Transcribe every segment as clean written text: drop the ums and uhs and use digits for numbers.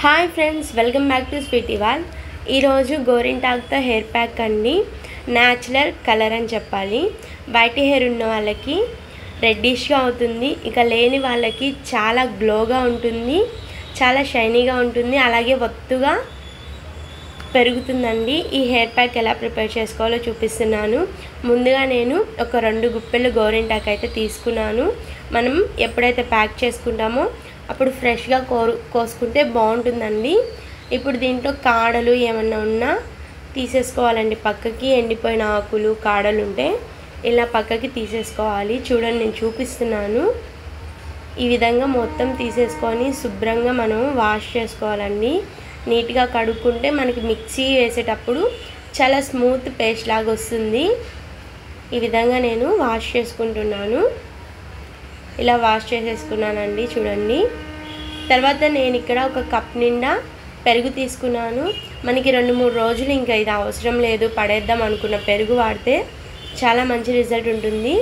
Hi friends, welcome back to sweety wall. ఈరోజు గోరింటాకుతో hair pack అండి. న్యాచురల్ కలర్ అని చెప్పాలి. వైట్ హెయిర్ ఉన్న వాళ్ళకి రెడ్డిష్గా అవుతుంది, ఇక లేని వాళ్ళకి చాలా గ్లోగా ఉంటుంది, చాలా షైనీగా ఉంటుంది, అలాగే ఒత్తుగా పెరుగుతుందండి. ఈ హెయిర్ ప్యాక్ ఎలా ప్రిపేర్ చేసుకోవాలో చూపిస్తున్నాను. ముందుగా నేను ఒక 2 గుప్పెలు గోరింటాకు అయితే తీసుకున్నాను. మనం ఎప్పుడైతే ప్యాక్ చేసుకుంటామో అప్పుడు ఫ్రెష్గా కోసుకుంటే బాగుంటుందండి. ఇప్పుడు దీంట్లో కాడలు ఏమన్నా ఉన్నా తీసేసుకోవాలండి. పక్కకి ఎండిపోయిన ఆకులు కాడలు ఉంటే ఇలా పక్కకి తీసేసుకోవాలి. చూడండి, నేను చూపిస్తున్నాను. ఈ విధంగా మొత్తం తీసేసుకొని శుభ్రంగా మనం వాష్ చేసుకోవాలండి. నీట్గా కడుక్కుంటే మనకి మిక్సీ వేసేటప్పుడు చాలా స్మూత్ పేస్ట్ లాగా వస్తుంది. ఈ విధంగా నేను వాష్ చేసుకుంటున్నాను. ఇలా వాష్ చేసేసుకున్నానండి. చూడండి, తర్వాత నేను ఇక్కడ ఒక కప్ నిండా పెరుగు తీసుకున్నాను. మనకి 2-3 రోజులు ఇంకా ఇది అవసరం లేదు, పడేద్దాం అనుకున్న పెరుగు వాడితే చాలా మంచి రిజల్ట్ ఉంటుంది.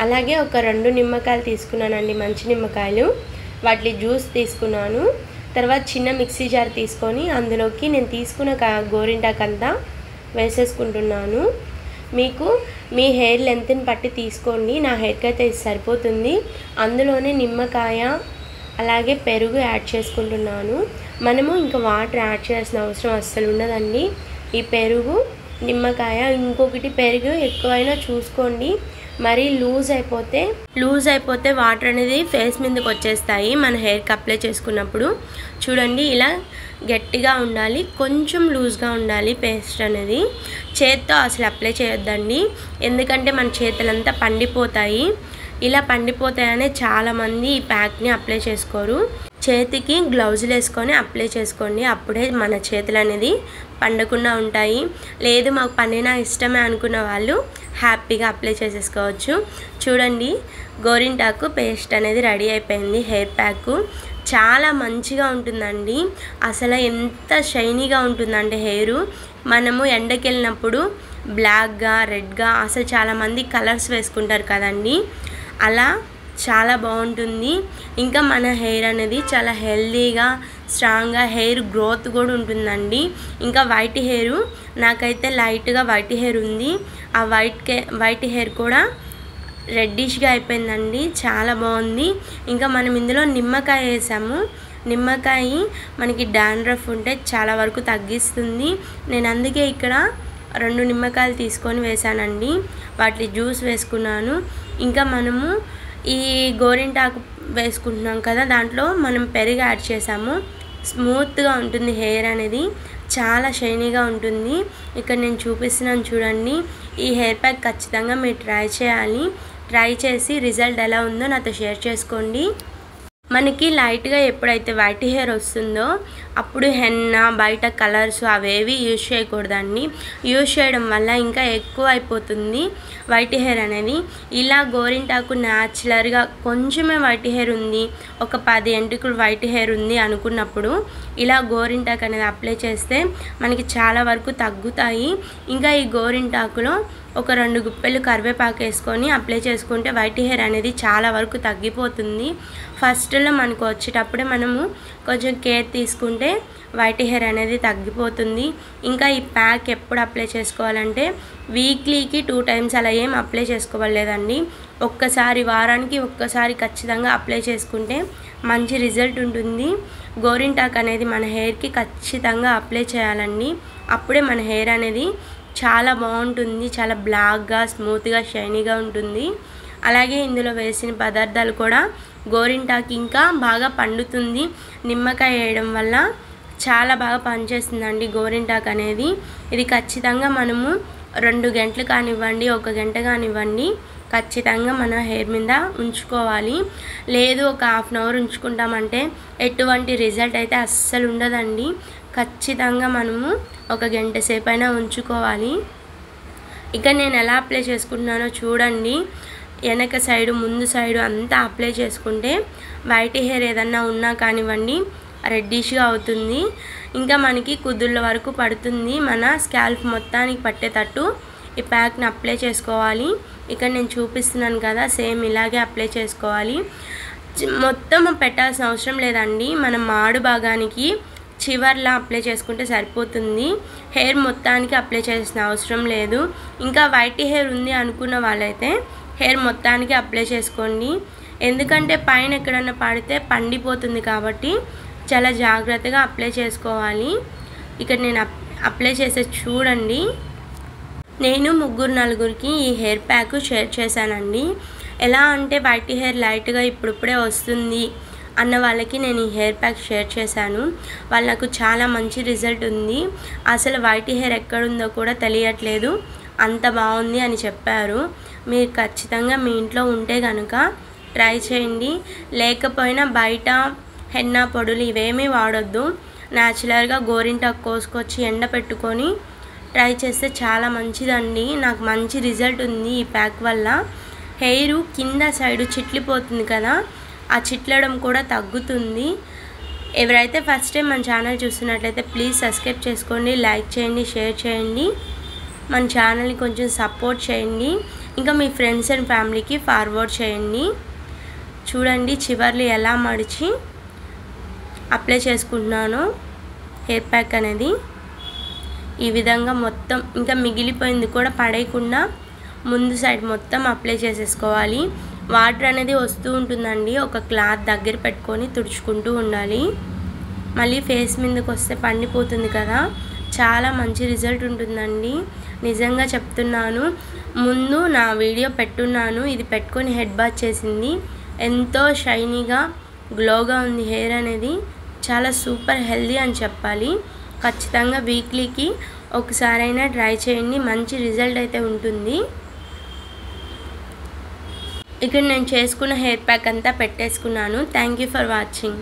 అలాగే ఒక 2 నిమ్మకాయలు తీసుకున్నానండి, మంచి నిమ్మకాయలు. వాటి జ్యూస్ తీసుకున్నాను. తర్వాత చిన్న మిక్సీ జార్ తీసుకొని అందులోకి నేను తీసుకున్న గోరింటాకు అంతా వేసేసుకుంటున్నాను. మీకు మీ హెయిర్ లెంత్ని బట్టి తీసుకోండి. నా హెయిర్కి అయితే ఇది సరిపోతుంది. అందులోనే నిమ్మకాయ అలాగే పెరుగు యాడ్ చేసుకుంటున్నాను. మనము ఇంకా వాటర్ యాడ్ చేయాల్సిన అవసరం అస్సలు ఉండదండి. ఈ పెరుగు, నిమ్మకాయ, ఇంకొకటి పెరుగు ఎక్కువైనా చూసుకోండి. మరీ లూజ్ అయిపోతే వాటర్ అనేది ఫేస్ మీదకి వచ్చేస్తాయి మన హెయిర్కి అప్లై చేసుకున్నప్పుడు. చూడండి, ఇలా గట్టిగా ఉండాలి, కొంచెం లూజ్గా ఉండాలి పేస్ట్ అనేది. చేత్తో అసలు అప్లై చేయొద్దండి, ఎందుకంటే మన చేతులంతా పండిపోతాయి. ఇలా పండిపోతాయనే చాలామంది ఈ ప్యాక్ని అప్లై చేసుకోరు. చేతికి గ్లౌజులు వేసుకొని అప్లై చేసుకోండి, అప్పుడే మన చేతులు అనేది పండకుండా ఉంటాయి. లేదు మాకు పండినా ఇష్టమే అనుకున్న వాళ్ళు హ్యాపీగా అప్లై చేసేసుకోవచ్చు. చూడండి, గోరింటాకు పేస్ట్ అనేది రెడీ అయిపోయింది. హెయిర్ ప్యాక్ చాలా మంచిగా ఉంటుందండి. అసలు ఎంత షైనీగా ఉంటుందంటే హెయిర్, మనము ఎండకి వెళ్ళినప్పుడు బ్లాక్గా, రెడ్గా, అసలు చాలామంది కలర్స్ వేసుకుంటారు కదండి, అలా చాలా బాగుంటుంది. ఇంకా మన హెయిర్ అనేది చాలా హెల్దీగా, స్ట్రాంగ్గా, హెయిర్ గ్రోత్ కూడా ఉంటుందండి. ఇంకా వైట్ హెయిర్, నాకైతే లైట్గా వైట్ హెయిర్ ఉంది. ఆ వైట్ హెయిర్ కూడా రెడ్డిష్గా అయిపోయిందండి, చాలా బాగుంది. ఇంకా మనం ఇందులో నిమ్మకాయ వేసాము. నిమ్మకాయ మనకి డాండ్రఫ్ ఉంటే చాలా వరకు తగ్గిస్తుంది. నేను అందుకే ఇక్కడ 2 నిమ్మకాయలు తీసుకొని వేసానండి. వాటి జ్యూస్ వేసుకున్నాను. ఇంకా మనము ఈ గోరింటాకు వేసుకుంటున్నాం కదా, దాంట్లో మనం పెరుగు యాడ్ చేసాము. స్మూత్గా ఉంటుంది హెయిర్ అనేది, చాలా షైనీగా ఉంటుంది. ఇక్కడ నేను చూపిస్తున్నాను చూడండి. ఈ హెయిర్ ప్యాక్ ఖచ్చితంగా మీరు ట్రై చేయాలి. ట్రై చేసి రిజల్ట్ ఎలా ఉందో నాతో షేర్ చేసుకోండి. మనకి లైట్గా ఎప్పుడైతే వైట్ హెయిర్ వస్తుందో అప్పుడు హెన్న, బయట కలర్స్ అవేవి యూజ్ చేయకూడదండి. యూజ్ చేయడం వల్ల ఇంకా ఎక్కువ అయిపోతుంది వైట్ హెయిర్ అనేది. ఇలా గోరింటాకు న్యాచురల్గా కొంచెమే వైట్ హెయిర్ ఉంది, ఒక 10 ఎంట్రుకలు వైట్ హెయిర్ ఉంది అనుకున్నప్పుడు ఇలా గోరింటాకు అనేది అప్లై చేస్తే మనకి చాలా వరకు తగ్గుతాయి. ఇంకా ఈ గోరింటాకులో ఒక 2 గుప్పెలు కరివేపాకు వేసుకొని అప్లై చేసుకుంటే వైట్ హెయిర్ అనేది చాలా వరకు తగ్గిపోతుంది. ఫస్ట్లో మనకు వచ్చేటప్పుడే మనము కొంచెం కేర్ తీసుకుంటే వైట్ హెయిర్ అనేది తగ్గిపోతుంది. ఇంకా ఈ ప్యాక్ ఎప్పుడు అప్లై చేసుకోవాలంటే వీక్లీకి 2 టైమ్స్ అలా ఏం అప్లై చేసుకోవాలేదండి. వారానికి ఒక్కసారి ఖచ్చితంగా అప్లై చేసుకుంటే మంచి రిజల్ట్ ఉంటుంది. గోరింటాకు అనేది మన హెయిర్కి ఖచ్చితంగా అప్లై చేయాలండి, అప్పుడే మన హెయిర్ అనేది చాలా బాగుంటుంది, చాలా బ్లాక్గా, స్మూత్గా, షైనీగా ఉంటుంది. అలాగే ఇందులో వేసిన పదార్థాలు కూడా గోరింటాకు ఇంకా బాగా పండుతుంది. నిమ్మకాయ వేయడం వల్ల చాలా బాగా పనిచేస్తుందండి గోరింటాకు అనేది. ఇది ఖచ్చితంగా మనము 2 గంటలు కానివ్వండి, 1 గంట కానివ్వండి, ఖచ్చితంగా మన హెయిర్ మీద ఉంచుకోవాలి. లేదు ఒక 1/2 అవర్ ఉంచుకుంటామంటే ఎటువంటి రిజల్ట్ అయితే అస్సలు ఉండదండి. ఖచ్చితంగా మనము 1 గంట సేపు అయినా ఉంచుకోవాలి. ఇక నేను ఎలా అప్లై చేసుకుంటున్నానో చూడండి. వెనక సైడు, ముందు సైడు అంతా అప్లై చేసుకుంటే వైట్ హెయిర్ ఏదన్నా ఉన్నా కానివ్వండి రెడ్డిష్గా అవుతుంది. ఇంకా మనకి కుదుళ్ళ వరకు పడుతుంది. మన స్కాల్ప్ మొత్తానికి పట్టేటట్టు ఈ ప్యాక్ని అప్లై చేసుకోవాలి. ఇక్కడ నేను చూపిస్తున్నాను కదా, సేమ్ ఇలాగే అప్లై చేసుకోవాలి. మొత్తం పెట్టాల్సిన అవసరం లేదండి. మన మాడు భాగానికి చివర్లా అప్లై చేసుకుంటే సరిపోతుంది. హెయిర్ మొత్తానికి అప్లై చేసిన అవసరం లేదు. ఇంకా వైట్ హెయిర్ ఉంది అనుకున్న వాళ్ళైతే హెయిర్ మొత్తానికి అప్లై చేసుకోండి. ఎందుకంటే పైన ఎక్కడన్నా పడితే పండిపోతుంది కాబట్టి చాలా జాగ్రత్తగా అప్లై చేసుకోవాలి. ఇక్కడ నేను అప్లై చేసే చూడండి. నేను 3-4కి ఈ హెయిర్ ప్యాక్ షేర్ చేశానండి. ఎలా అంటే వైట్ హెయిర్ లైట్గా ఇప్పుడిప్పుడే వస్తుంది అన్న వాళ్ళకి నేను ఈ హెయిర్ ప్యాక్ షేర్ చేశాను. వాళ్ళకు చాలా మంచి రిజల్ట్ ఉంది. అసలు వైట్ హెయిర్ ఎక్కడుందో కూడా తెలియట్లేదు, అంత బాగుంది అని చెప్పారు. మీరు ఖచ్చితంగా మీ ఇంట్లో ఉంటే కనుక ట్రై చేయండి. లేకపోయినా బయట హెన్నా పొడులు ఇవేమీ వాడొద్దు. న్యాచురల్గా గోరింటాకు కోసుకొచ్చి ఎండ పెట్టుకొని ట్రై చేస్తే చాలా మంచిదండి. నాకు మంచి రిజల్ట్ ఉంది ఈ ప్యాక్ వల్ల. హెయిర్ కింద సైడు చిట్లిపోతుంది కదా, ఆ చిట్లడం కూడా తగ్గుతుంది. ఎవరైతే ఫస్ట్ టైం మన ఛానల్ చూస్తున్నట్లయితే ప్లీజ్ సబ్స్క్రైబ్ చేసుకోండి, లైక్ చేయండి, షేర్ చేయండి. మన ఛానల్ని కొంచెం సపోర్ట్ చేయండి. ఇంకా మీ ఫ్రెండ్స్ అండ్ ఫ్యామిలీకి ఫార్వర్డ్ చేయండి. చూడండి చివర్లు ఎలా మడిచి అప్లై చేసుకుంటున్నాను హెయిర్ ప్యాక్ అనేది. ఈ విధంగా మొత్తం ఇంకా మిగిలిపోయింది కూడా పడేయకుండా ముందు సైడ్ మొత్తం అప్లై చేసేసుకోవాలి. వాటర్ అనేది వస్తూ ఉంటుందండి, ఒక క్లాత్ దగ్గర పెట్టుకొని తుడుచుకుంటూ ఉండాలి. మళ్ళీ ఫేస్ మీదకి వస్తే పండిపోతుంది కదా, చాలా మంచి రిజల్ట్ ఉంటుందండి. నిజంగా చెప్తున్నాను. ముందు నా వీడియో పెట్టున్నాను, ఇది పెట్టుకొని హెడ్ బాత్ చేసింది. ఎంతో షైనీగా గ్లోగా ఉంది హెయిర్ అనేది. చాలా సూపర్ హెల్దీ అని చెప్పాలి. ఖచ్చితంగా వీక్లీకి ఒకసారైనా ట్రై చేయండి, మంచి రిజల్ట్ అయితే ఉంటుంది. ఇక్కడ నేను చేసుకున్న హెయిర్ ప్యాక్ అంతా పెట్టేసుకున్నాను. Thank you for watching.